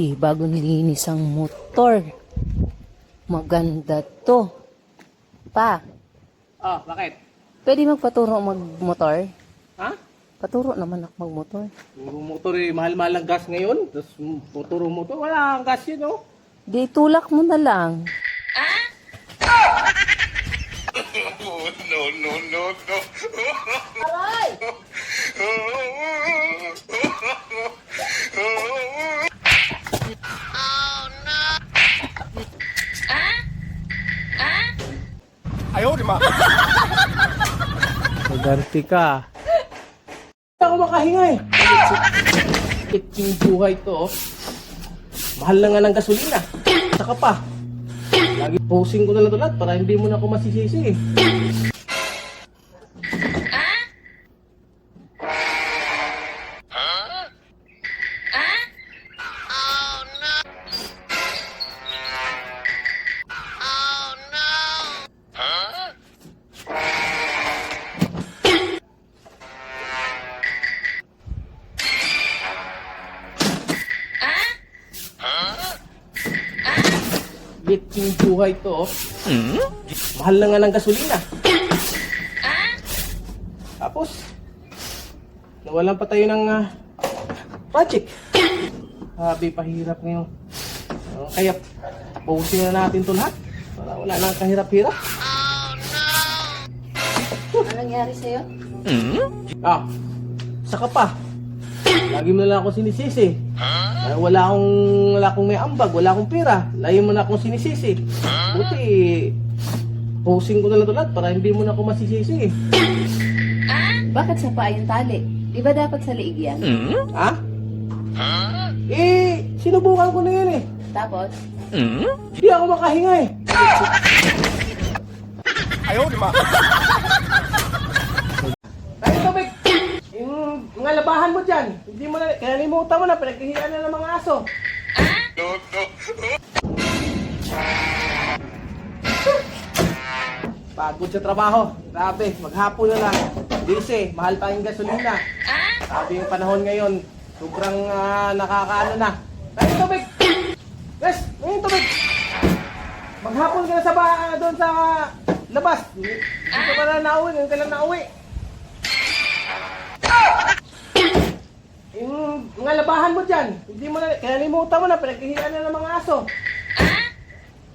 Uy, bagong linis ang motor. Maganda to. Pa, Oh, bakit? pwede magpaturo magmotor? Ha? Paturo naman ako magmotor. Yung motor eh, mahal-mahal ang gas ngayon. Tapos motor motor, wala ang gas yun, oh. Di tulak mo na lang. No, no, no, no. Aray! Ayaw, di ma. Maganti ka. Hindi ako makahinga eh. Itching buhay to, oh. Mahal na nga ng gasolina. Saka pa. Lagi posing ko na lang ito lahat para hindi mo na ako masisisi eh. Itching buhay to, oh. Mahal na nga ng gasolina. Tapos, nawalan pa tayo ng project. Sabi, pahirap ngayon. Kaya, tapusin na natin ito lahat. Para wala nang kahirap-hirap. Ano nangyari sa'yo? Ah, saka pa. Lagi mo na lang ako sinisisi. Wala akong may ambag, wala akong pera. Lagi mo na akong sinisisi. Buti, posing ko na lang ito lahat para hindi mo na ako masisisi. Bakit sa paa yung tali? Di ba dapat sa liig yan? Ha? Eh, sinubukan ko na yan eh. Tapos? Hindi ako makahinga eh. Ayaw, di ma. Ay, tubig! Yung mga labahan mo dyan, hindi mo na, kinalimutan mo na, pinaghihian na ng mga aso. No, no. Pagod sa trabaho. Grabe, maghapon na lang. Dise, mahal pa yung gasolina. Sabi yung panahon ngayon, sobrang nakakaano na. Ay, tubig! Yes, ngayon tubig! Maghapon ka na sa doon sa labas. Dito ka na nauwi, ngayon ka lang nauwi. Yung mga labahan mo dyan, hindi mo na, kinalimutan mo na, pinaghihian na ng mga aso.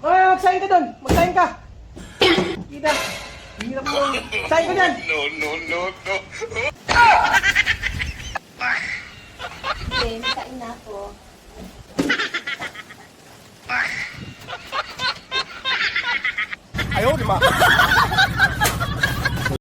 Ay, magsahin ka doon, magsahin ka. Kita, hirap mo, magsahin ka dyan. No, no, no, no. Hindi, nakain na ako. Ayaw, di ma.